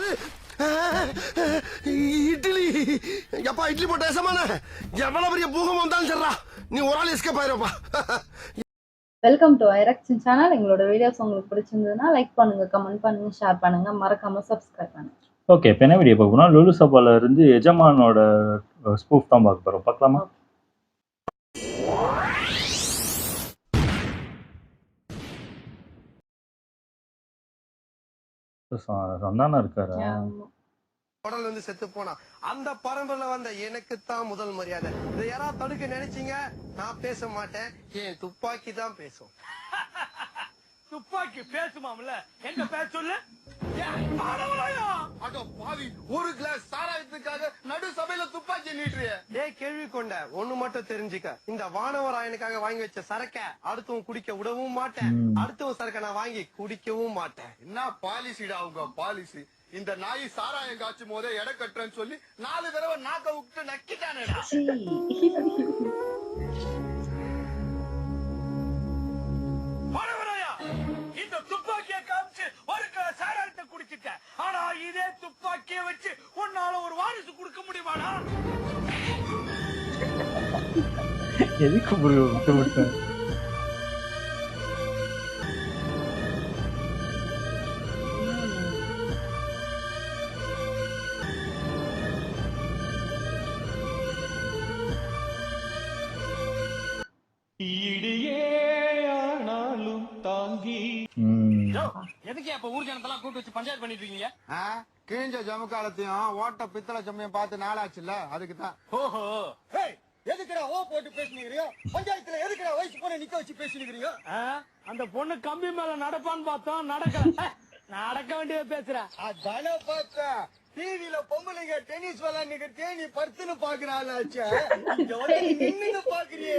என்னது இட்லி? எப்பா இட்லி போட்ட ஏசமான எவ்வளவு பெரிய பூகம் வந்தாலும் சரிடா, நீ ஒரு ஆள் எஸ்கேப் ஆயிருப்பா. வெல்கம் டு ஐரக்ஷன் சேனல். எங்களோட வீடியோஸ் உங்களுக்கு பிடிச்சிருந்ததுன்னா லைக் பண்ணுங்க, கமெண்ட் பண்ணுங்க, ஷேர் பண்ணுங்க, மறக்காம சப்ஸ்கிரைப் பண்ணுங்க. ஓகே, இப்போ என்ன வீடியோ பார்க்க போனா லுலு சபால இருந்து எஜமானோட ஸ்பூஃப் தான் பார்க்க போறோம். பார்க்கலாமா? சந்தானா இருக்காரா? உடல் வந்து செத்து போனா அந்த பரம்பரையில வந்த எனக்கு தான் முதல் மரியாதை. இதை யாராவது தடுக்க நினைச்சீங்க, நான் பேச மாட்டேன். என் துப்பாக்கி தான் பேசும். துப்பாக்கி பேசுமாம்ல, என்ன பேச சொல்லு. ஒரு கிளாஸ் சாராயத்துக்காக நடு சபையில துப்பாக்கி நீட்டுறிய. ஏய் கேள்வி கொண்ட ஒண்ணு மட்டும் தெரிஞ்சுக்க, இந்த வானவராயனுக்காக வாங்கி வச்ச சரக்க அடுத்தவன் குடிக்க விடவும் மாட்டேன், அடுத்தவன் சரக்க நான் வாங்கி குடிக்கவும் மாட்டேன். என்ன பாலிசிடா உங்க பாலிசி? இந்த நாய் சாராயம் காய்ச்சும் போதே எடை கட்டுறேன்னு சொல்லி 4 தடவை நாக்க விட்டு நக்கிட்டானேடா. இந்த துப்பாக்கியை காமிச்சு ஒரு சாராயத்தை குடிச்சிட்ட, ஆனா இதே துப்பாக்கியை வச்சு உன்னால ஒரு வாரிசு கொடுக்க முடியுமாடா? எதுக்கு விட்டு எதுக்கு அப்ப ஊர் ஜனத்தெல்லாம் கூட்டு வச்சு பஞ்சாயத்து பண்ணிட்டு இருக்கீங்க? கிழிஞ்ச ஜமுக்காலத்தையும் ஓட்ட பித்தளை சமயம் பார்த்து நாளாச்சுல்ல, அதுக்குதான். ஓஹோ, எதுக்குடா ஓ போட்டு பேசுனீங்க? பஞ்சாயத்துல எதுக்குடா வயசு பொண்ணை நிக்க வச்சு பேசுனீங்க? அந்த பொண்ணு கம்பி மேல நடப்பான்னு பார்த்தோம், நடக்கல. நடக்க வேண்டியத பேசுற. அதான பார்த்தா டிவில பொம்பளைங்க டென்னிஸ் விளையாண்டு தேனி படுத்துன்னு பாக்குறாளாச்சே, நின்னு பாக்குறியே.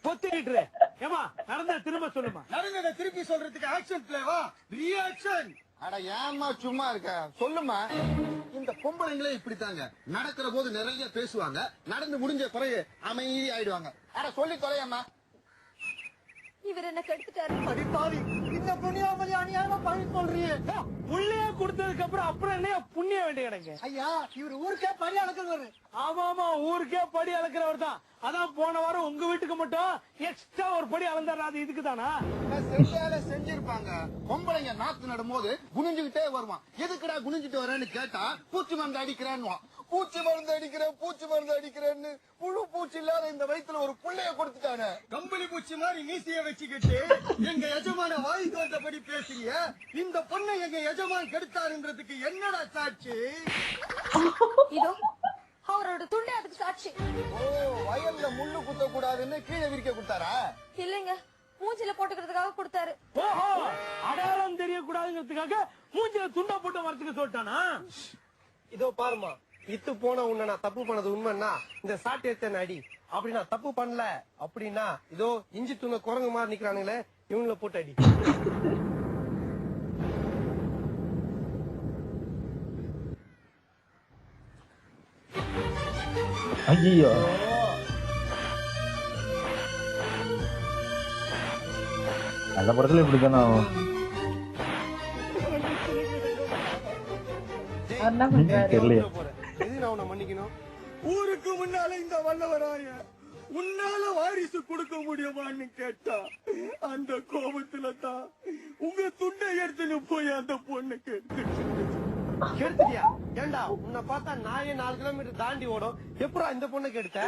பொத்திக்கிட்டு ஏமா நடந்த திரும்ப சொல்லுமா. நடந்ததை திருப்பி சொல்றதுக்கு ஆக்ஷன் பிளேவா ரியாக்ஷன்? அட ஏமா சும்மா இருக்க, சொல்லுமா. இந்த பொம்பளைங்களே இப்படித்தாங்க, நடக்கிற போது நிறைய பேசுவாங்க, நடந்து முடிஞ்ச பிறகு அமைதி ஆயிடுவாங்க. அட சொல்லி தொலையம்மா. இவர் என்ன கெடுத்துட்டாரு. அடிப்பாவி, இந்த புண்ணியாமலி அநியாயமா பழி சொல்றியே. புள்ளைய கொடுத்ததுக்கு அப்புறம் என்ன புண்ணிய வேண்டிய எனக்கு? ஐயா, இவர் ஊருக்கே படி அளக்குறவரு. ஆமா, ஊருக்கே படி அளக்குறவர் தான். அதான் போன வாரம் உங்க வீட்டுக்கு மட்டும் எக்ஸ்ட்ரா ஒரு படி அளந்தாரு. அது இதுக்கு தானா? செஞ்சிருப்பாங்க. பொம்பளைங்க நாத்து நடும் போது குனிஞ்சுக்கிட்டே வருவான். எதுக்குடா குனிஞ்சிட்டு வரேன்னு கேட்டா பூச்சி மருந்து அடிக்கிறேன்னு. பூச்சி மருந்து அடிக்கிறேன், பூச்சி மருந்து அடிக்கிறேன்னு புழு பூச்சி இல்லாத இந்த வயித்துல ஒரு புள்ளைய கொடுத்துட்டானே. கம்பளி பூச்சி மாதிரி மீசைய வச்சுக்கிட்டு எங்க எஜமான வாய்க்கு வந்தபடி பேசுறிய. இந்த பொண்ணை எங்க எஜமான் கெடுத்தாருன்றதுக்கு என்னடா சாட்சி? இதோ அவரோட துண்டை அதுக்கு சாட்சி. ஓ, வயல்ல முள்ளு குத்த கூடாதுன்னு கீழே விரிக்க கொடுத்தாரா? இல்லைங்க, மூஞ்சில போட்டுக்கிறதுக்காக கொடுத்தாரு. ஓஹோ, அடையாளம் தெரியக்கூடாதுங்கிறதுக்காக மூஞ்சில துண்டா போட்டு வரதுக்கு சொல்லிட்டானா? இதோ பாருமா, இத்து போன உன்ன நான் தப்பு பண்ணது உண்மைன்னா இந்த சாட்டு எத்தனை அடி. அப்படி நான் தப்பு பண்ணல அப்படின்னா இதோ இஞ்சி தூங்க குரங்கு மாதிரி நிக்கிறானுங்களே, இவங்கள போட்டு அடி. ஐயோ, அந்த படத்துல இப்படித்தானே ஆகும். என்ன பண்றாரு? தெரியலையே. எது நான் உன்னை மன்னிக்கணும்? ஊருக்கு முன்னால இந்த வல்லவராய உன்னால வாரிசு கொடுக்க முடியுமான்னு கேட்டா அந்த கோபத்துல தான் உங்க துண்டை எடுத்துன்னு போய் அந்த பொண்ணுக்கு கெடுத்துட்டியா? ஏண்டா உன்னை பார்த்தா நாயே 4 கிலோமீட்டர் தாண்டி ஓடும், எப்படா இந்த பொண்ணுக்கு எடுத்த?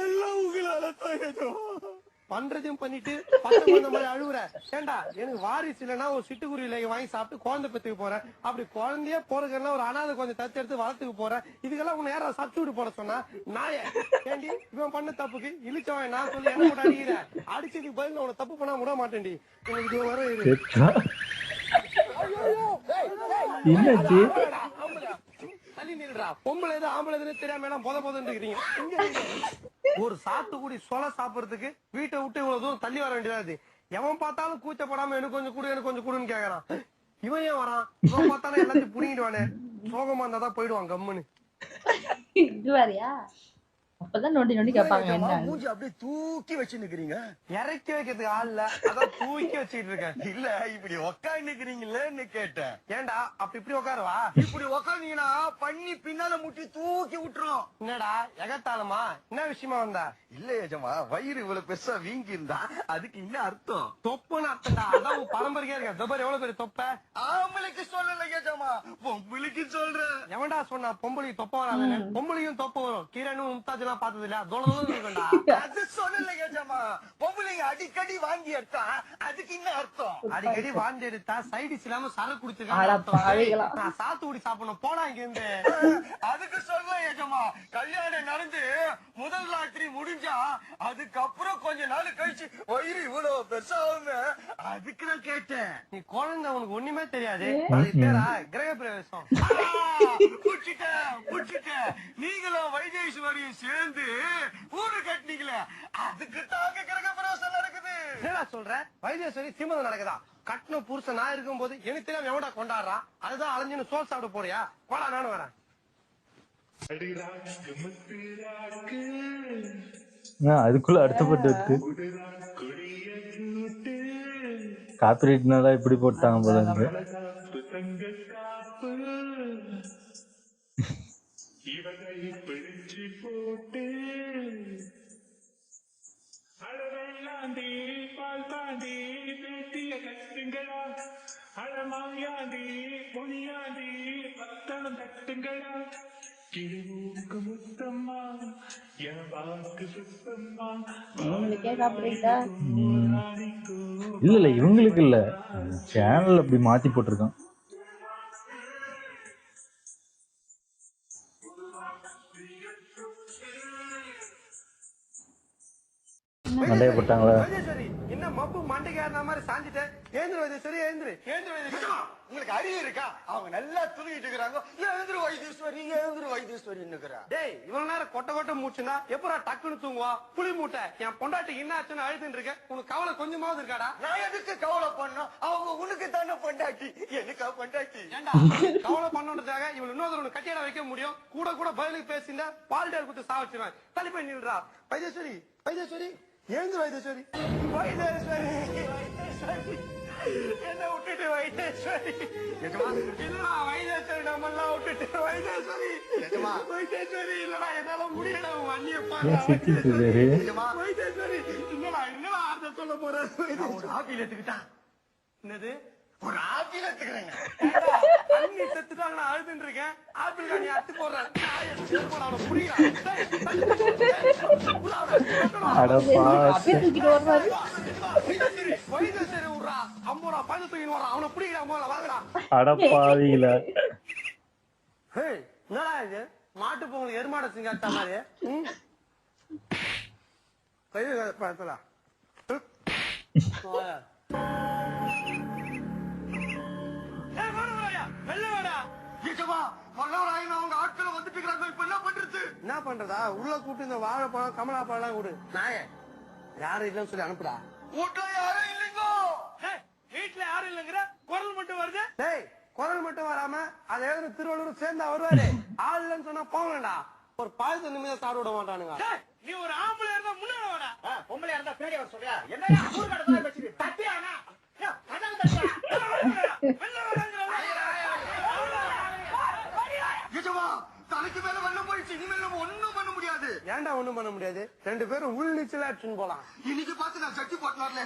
எல்லாம் உங்களால தான் பண்றதையும் பண்ணிட்டு பசங்க வந்த மாதிரி அழுவுற. ஏண்டா எனக்கு வாரிசு இல்லைன்னா ஒரு சிட்டுக்குருவில வாங்கி சாப்பிட்டு குழந்தை பெத்துக்கு போறேன். அப்படி குழந்தைய போறதுக்கெல்லாம் ஒரு அனாதை கொஞ்சம் தத்து எடுத்து வளர்த்துக்கு போறேன். இதுக்கெல்லாம் உன்னை யாரா சத்து விட்டு போட சொன்னா? நாய ஏண்டி இவன் பண்ண தப்புக்கு இழிச்சவன் நான் சொல்லி என்ன போட்டு அடிக்கிற? அடிச்சதுக்கு பதில் உன தப்பு பண்ணா விட மாட்டேன்டி. உனக்கு வர என்னாச்சு? தள்ளி நில்றா. பொம்பளை எது ஆம்பளை எதுன்னு தெரியாம போதுன்னு இருக்கிறீங்க. ஒரு சாத்துக்குடி சொலை சாப்பிடறதுக்கு வீட்டை விட்டு இவ்வளவு தூரம் தள்ளி வர வேண்டியதா. எவன் பார்த்தாலும் கூச்சப்படாம எனக்கு கொஞ்சம் கூடு, எனக்கு கொஞ்சம் கூடுன்னு கேக்குறான். இவன் ஏன் வரான்? இவன் பார்த்தாலும் எல்லாத்தையும் புடிங்கிடுவானே. சோகமா இருந்தாதான் போயிடுவான் கம்முன்னு. இது வேறையா? அப்பதான் நோண்டி நோண்டி கேட்பாங்க என்ன மூஞ்சி அப்படியே தூக்கி வச்சு நிக்கிறீங்க. இறக்கி வைக்கிறதுக்கு ஆள் இல்ல, அதான் தூக்கி வச்சுக்கிட்டு இருக்கேன். இல்ல இப்படி உக்காந்து நிக்கிறீங்களேன்னு கேட்டேன். ஏன்டா அப்படி இப்படி உட்காருவா? இப்படி உக்காந்தீங்கன்னா பண்ணி பின்னால முட்டி தூக்கி விட்டுரும். என்னடா எகத்தாளமா? என்ன விஷயமா வந்தா? இல்ல ஏஜமா, வயிறு இவ்வளவு பெருசா வீங்கி இருந்தா அதுக்கு என்ன அர்த்தம்? தொப்புன்னு அர்த்தம்டா. அதான் உன் பரம்பரைக்கே இருக்க. தொப்பர் எவ்வளவு பெரிய தொப்ப? ஆம்பளைக்கு சொல்லல ஏஜமா, பொம்பளைக்கு சொல்றேன். எவன்டா சொன்னா பொம்பளைக்கு தொப்ப வராதுன்னு? பொம்பளையும் தொப்ப வரும். கீரனும் மும்தாஜ் எல்லாம் பார்த்தது இல்லையா? தோளம் இருக்கும்டா. அது சொல்லல ஏஜமா, பொம்பளைங்க அடிக்கடி வாங்கி எடுத்தா அதுக்கு என்ன அர்த்தம்? அடிக்கடி வாந்தி எடுத்தா சைடிஸ் இல்லாம சரக்கு அட குடிச்சிருக்காங்க. பாவிகளா. நான் சாத்துக்குடி சாப்பிடணும் போடா இங்க இருந்து. அதுக்கு சொல்ல ஏஜமா, கல்யாணம் நடந்து முதல் ராத்திரி முடிஞ்சா அதுக்கப்புறம் கொஞ்ச நாள் கழிச்சு வயிறு இவ்வளவு பெருசாகுங்க. அதுக்கு நான் கேட்டேன். நீ குழந்தை, உனக்கு ஒண்ணுமே தெரியாது. அது பேரா கிரக பிரவேசம். புடிச்சிட்டேன். நீங்களும் வைத்தீஸ்வரியும் சேர்ந்து ஊரு கட்டினீங்களே, அதுக்கு தாங்க கிரக பிரவேசம் நடக்குது. என்னடா சொல்ற? வைத்தீஸ்வரி சீமந்தம் நடக்குதா? கட்டின புருஷன் நான் இருக்கும் போது எனக்கு தெரியாம எவன்டா கொண்டாடுறான்? அதுதான் அலைஞ்சுன்னு சோல் சாப்பிட போறியா? போடா, நானும் வரேன். அதுக்குள்ள அடுத்தப்பட்டு இருக்கு. காப்பிரைட்னால இப்படி போட்டாங்க போல இருக்கு. அழவெல்லாண்டி பால் தாண்டி பேட்டிய கட்டுங்களா, அழமாயாண்டி பொழியாண்டி பத்தனம் தட்டுங்களா, கிழக்கு முத்தம்மா என் வாக்கு சுத்தம்மா. இவங்களுக்கே காப்பிரைட்டா? இல்ல இவங்களுக்கு இல்ல, சேனல் அப்படி மாத்தி போட்டிருக்கான். மண்டைய போட்டாங்களா? வைத்தீஸ்வரி, என்ன மப்பு மண்டைக்கு ஏறின மாதிரி சாஞ்சிட்டேன். ஏந்திரு வைத்தீஸ்வரி, ஏந்திரு. உங்களுக்கு அறிவு இருக்கா? அவங்க நல்லா தூங்கிட்டு இருக்கிறாங்க. எழுந்துரு வைத்தீஸ்வரின்னு. டேய், இவ்வளவு நேரம் கொட்ட கொட்ட மூச்சுனா எப்படா டக்குன்னு தூங்குவா? புளி மூட்டை, என் பொண்டாட்டிக்கு என்ன ஆச்சுன்னு அழுதுன்னு இருக்க. உனக்கு கவலை கொஞ்சமாவது இருக்காடா? நான் எதுக்கு கவலை பண்ணோம்? அவங்க உனக்கு தானே பொண்டாட்டி, எனக்கா பொண்டாட்டி? ஏண்டா கவலை பண்ணணுன்றதுக்காக இவள் இன்னொரு கட்டியாட வைக்க முடியும்? கூட கூட பதிலுக்கு பேசினா பால்டேர் குத்து சாவச்சிருவேன். தள்ளி போய் நில்றா. வைத்தீஸ்வரி, வைத்தீஸ்வரி, எழுந்து வைத்தீஸ்வரி. வைத்தீஸ்வரி, என்ன விட்டுட்டு வைத்தீஸ்வரி. இல்லடா வைத்தீஸ்வரி, நம்ம எல்லாம் விட்டுட்டு வைத்தீஸ்வரி. வைத்தீஸ்வரி, இல்லடா என்னால முடியல. வண்டியை சிரிச்சிட்டு இருக்காரு. வைத்தீஸ்வரி, என்னடா என்னடா ஆர்த்த சொல்ல போற? ஒரு ஆப்பிள் எடுத்துக்கிட்டான். என்னது? ஒரு ஆப்பிள் எடுத்துக்கிறேங்க. அண்ணி செத்துட்டாங்க, நான் அழுதுன்னு இருக்கேன். ஆப்பிள் நீ அத்து போடுறேன். அப்படியே தூக்கிட்டு வருவாரு. வைத்தீஸ்வரி விட்றா, 50 ரூபா பைசா தூக்கின்னு வரான். அவனை பிடிக்கிறா, போல வாங்கடா. அடப்பாவிகள. என்னடா இது? மாட்டு பொங்கல் எருமாட சிங்காச்சா மாதிரி. கை பார்த்தா அவங்க ஆட்களை வந்துட்டு இருக்கிறாங்க. இப்ப என்ன பண்றது? என்ன பண்றதா? உள்ள கூட்டு இந்த வாழைப்பழம் கமலாப்பழம் எல்லாம் கொடு. நாயே யாரும் இல்லைன்னு சொல்லி அனுப்புடா. வீட்டுல யாரும் இல்லைங்கோ. வீட்டுல யாரும் இல்லைங்கிற குரல் மட்டும் வருது. டேய், குரல் மட்டும் வராம அதை எழுதுன திருவள்ளுவர் சேர்ந்தா வருவாரு. ஆள் இல்லைன்னு சொன்னா போங்கடா. ஒரு பாயசம் நிமிடம் சாப்பிட விட மாட்டானுங்க. நீ ஒரு ஆம்பளை இருந்தா முன்னாடி வாடா. பொம்பளை இருந்தா பின்னாடி வர சொல்றியா? என்ன ஊர் கடை வச்சு தட்டியானா? தலைக்கு மேல வெள்ளம் போயிடுச்சு. இனிமேல் நம்ம ஒண்ணும் பண்ண முடியாது. ஏன்டா ஒண்ணும் பண்ண முடியாது? 2 பேரும் உள் நீச்சல் அடிச்சுன்னு போலாம். இன்னைக்கு பார்த்து நான் சட்டி போட்டு வரல.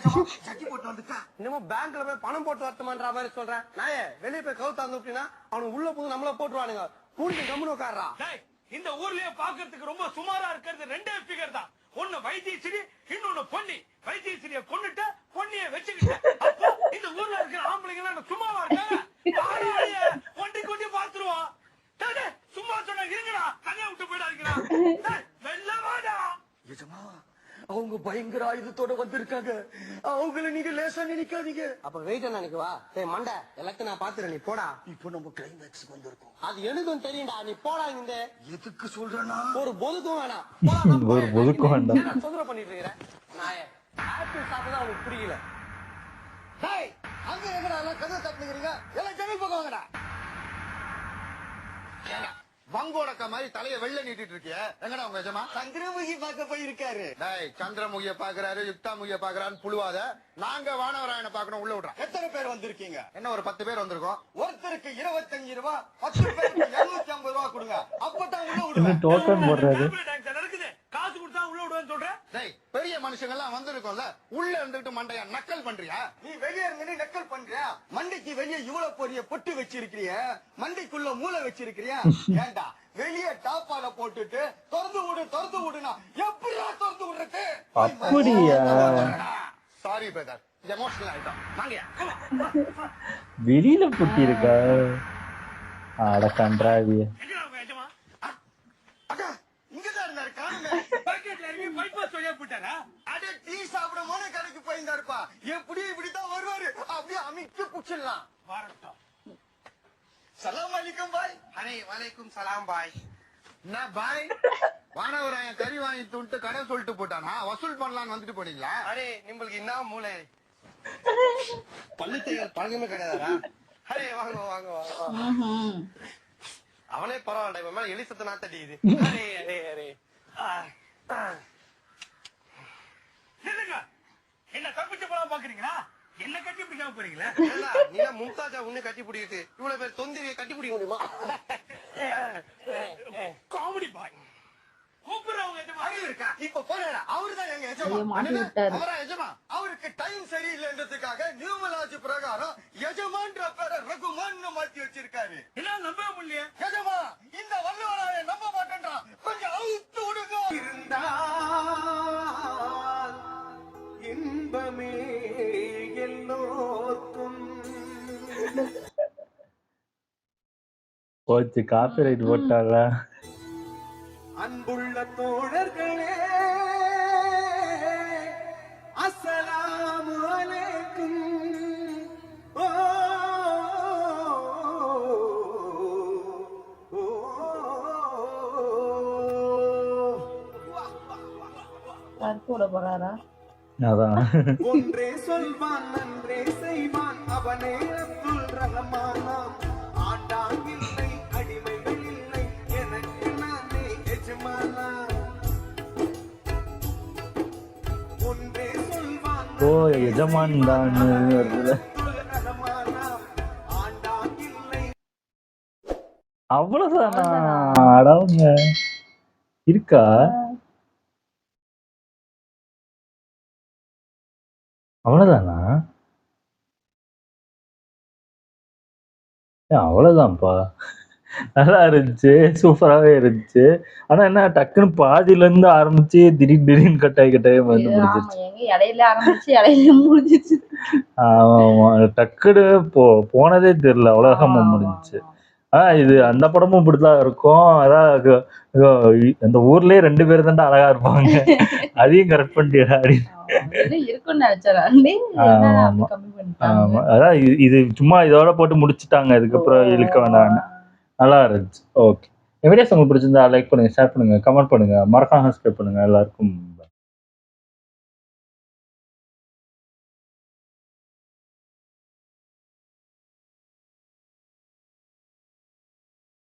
சட்டி போட்டு வந்துட்டேன். இன்னமும் பேங்க்ல போய் பணம் போட்டு வரட்டுமான்ற மாதிரி சொல்றேன். நாயே வெளியே போய் கவுத்தாந்து அப்படின்னா அவனுக்கு உள்ள போது நம்மள போட்டுருவானுங்க. கூடி கம்முன்னு உட்கார்றா. இந்த ஊர்லயே பாக்குறதுக்கு ரொம்ப சுமாரா இருக்கிறது 2 ஃபிகர் தான். ஒண்ணு வைத்தீஸ்வரி, இன்னொன்னு பொன்னி. வைத்தீஸ்வரிய கொன்னுட்டு பொன்னிய வச்சுக்கிட்ட. அப்போ இந்த ஊர்ல இருக்கிற ஆம்பளைங்க எல்லாம் சும்மாவா இருக்காங்க? கொண்டி கொண்டி பாத்துருவோம். சும்மா சொன்ன இருங்கடா, தனியா விட்டு போயிடாதீங்கடா. வெள்ள வாடா. நிஜமா அவங்க பயங்கர ஆயுதத்தோட வந்திருக்காங்க. அவங்கள நீங்க லேசா நினைக்காதீங்க. அப்ப வெயிட் நினைக்குவா? ஏய் மண்டை, எல்லாத்தையும் நான் பாத்துறேன், நீ போடா. இப்போ நம்ம கிளைமேக்ஸ் வந்திருக்கோம். அது எனக்கும் தெரியும்டா, நீ போடா. இந்த எதுக்கு சொல்றேன்னா ஒரு பொதுக்கும் வேணாம். ஒரு பொதுக்கும் வேண்டாம். தொந்தரவு பண்ணிட்டு இருக்கிறேன். நாயே ஆப்பிள் சாப்பிட்டா அவனுக்கு புரியல. டேய், அங்க எங்கடா எல்லாம் கதை தட்டுறீங்க? எல்லாம் ஜன்னல் பக்கம் வாங்கடா. வங்கோடக்க மாதிரி தலைய வெள்ள நீட்டிட்டு இருக்கிய. எங்கடா உங்க எஜமா? சந்திரமுகி பார்க்க போயிருக்காரு. டேய், சந்திரமுகிய பாக்குறாரு, யுக்தாமுகிய பாக்குறான்னு புழுவாத. நாங்க வானவராயனை பாக்கணும், உள்ள விடுறோம். எத்தனை பேர் வந்திருக்கீங்க? என்ன ஒரு 10 பேர் வந்திருக்கோம். ஒருத்தருக்கு 25 ரூபாய், 10 பேருக்கு 250 ரூபாய் கொடுங்க. அப்பதான் உள்ள விடுவேன். டோக்கன் போடுறாரு. நடக்குது, காசு கொடுத்தா உள்ள விடுவேன்னு சொல்றேன். டேய், பெரிய மனுஷங்க எல்லாம் வந்திருக்கோம்ல, உள்ள இருந்துட்டு மண்டையா நக்கல் பண்றியா? நீ வெளியே இருந்து நக்கல் பண்றியா? மண்டைக்கு வெளியே இவ்வளவு பெரிய பொட்டு வச்சிருக்கிறிய, மண்டைக்குள்ள மூளை வச்சிருக்கிறியா? ஏண்டா வெளியே டாப்பால போட்டுட்டு திறந்து விடுனா எப்படியா திறந்து விடுறது? அப்படியா? சாரி பிரதர், எமோஷனல் ஆயிட்டோம். வாங்கயா. வெளியில புட்டி இருக்கா? அட கன்றாவிய. எங்கடா உங்க எஜமா? அக்கா இங்கதான் இருந்தாரு, காணுங்க. பக்கெட்ல இறங்கி பைபாஸ் வழியா போயிட்டாரா? அடே டீ சாப்பிட மோன கடைக்கு போயிருந்தாருப்பா. எப்படி இப்படிதான் வருவாரு, அப்படியே அமைச்சு புடிச்சிடலாம். வரட்டும். சலாம் அலைக்கும் பாய். அரே வலைக்கும் சலாம் பாய். என்ன பாய், வானவராயன் கறி வாங்கி துண்டு கடை சொல்லிட்டு போட்டானா? வசூல் பண்ணலான்னு வந்துட்டு போனீங்களா? அரே நிம்பளுக்கு என்ன மூளை, பள்ளித்தைகள் பழகமே கிடையாதா? அரே வாங்க வாங்க வாங்க. அவனே பரவாயில்ல, இவன் மேல எலிசத்தை நாத்தடிக்குது. அரே அரே அரே. நில்லுங்க. என்ன தப்பிச்சு போலாம் பாக்குறீங்களா? என்ன கட்டி பிடிக்காம போறீங்களா? நீ மும்தாஜா உன்னை கட்டி பிடிக்குது, இவ்வளவு பேர் தொந்திரியை கட்டி பிடிக்க முடியுமா? காமெடி பாய். கூப்பிடுறவங்க எஜமா இருக்கா? இப்ப போறா, அவருதான் எங்க ஐயோ, எஜமா. மாட்டி விட்டாரு. அவரா எஜமா? அவருக்கு டைம் சரியில்லைன்றதுக்காக நியூமலாஜி பிரகாரம் எஜமான்ற பேரை ரகுமான் மாத்தி வச்சிருக்காரு. என்ன நம்பவே முடியல. எஜமா, இந்த வள்ளுவராய நம்ப மாட்டேன்றான், கொஞ்சம் அவுத்து விடுங்க. இருந்தால் இன்பமே எல்லோர்க்கும். போச்சு, காப்பிரைட் போட்டால. அன்புள்ள தோழர்களே, அஸ்ஸலாமு அலைக்கும். ஓ, ஓ, கூட போறாரா? அதான் ஒன்றே சொல்வான் நன்றே செய்வான், அவனே அப்துல் ரஹ்மானாம். ஆண்டாங்கில்லை அடிமைகள் இல்லை, எனக்கு நானே எஜமானா. ஒன்றே சொல்வான் ஓ எஜமான் தான் வருதுல. அப்துல் ரஹ்மானாம். ஆண்டாங்கில்லை. அவ்வளவுதானா? அடவுங்க இருக்கா? அவ்வளவுதானா? அவ்வளவுதான்ப்பா. நல்லா இருந்துச்சு, சூப்பராகவே இருந்துச்சு. ஆனா என்ன டக்குன்னு பாதியில இருந்து ஆரம்பிச்சு திடீர்னு கட்டாய் வந்து ஆமா, முடிஞ்சிருச்சு. எங்க இடையில ஆரம்பிச்சு இடையில முடிஞ்சிச்சு. ஆமா, டக்குன்னு போனதே தெரியல, அவ்வளோகமா முடிஞ்சிச்சு. இது அந்த படமும் இப்படிதான் இருக்கும். அதான் அந்த ஊர்லயே 2 பேர் தான்டா அழகா இருப்பாங்க, அதையும் கரெக்ட் பண்ணிட்டா அப்படின்னு. இருக்குன்னு நினைச்சேன். ஆமா, அதான் இது சும்மா இதோட போட்டு முடிச்சுட்டாங்க, இதுக்கப்புறம் இழுக்க வேண்டாம்னு. நல்லா இருந்துச்சு. ஓகே, வீடியோஸ் உங்களுக்கு பிடிச்சிருந்தா லைக் பண்ணுங்க, ஷேர் பண்ணுங்க, கமெண்ட் பண்ணுங்க, மறக்காம சப்ஸ்கிரைப் பண்ணுங்க. எல்லாருக்கும்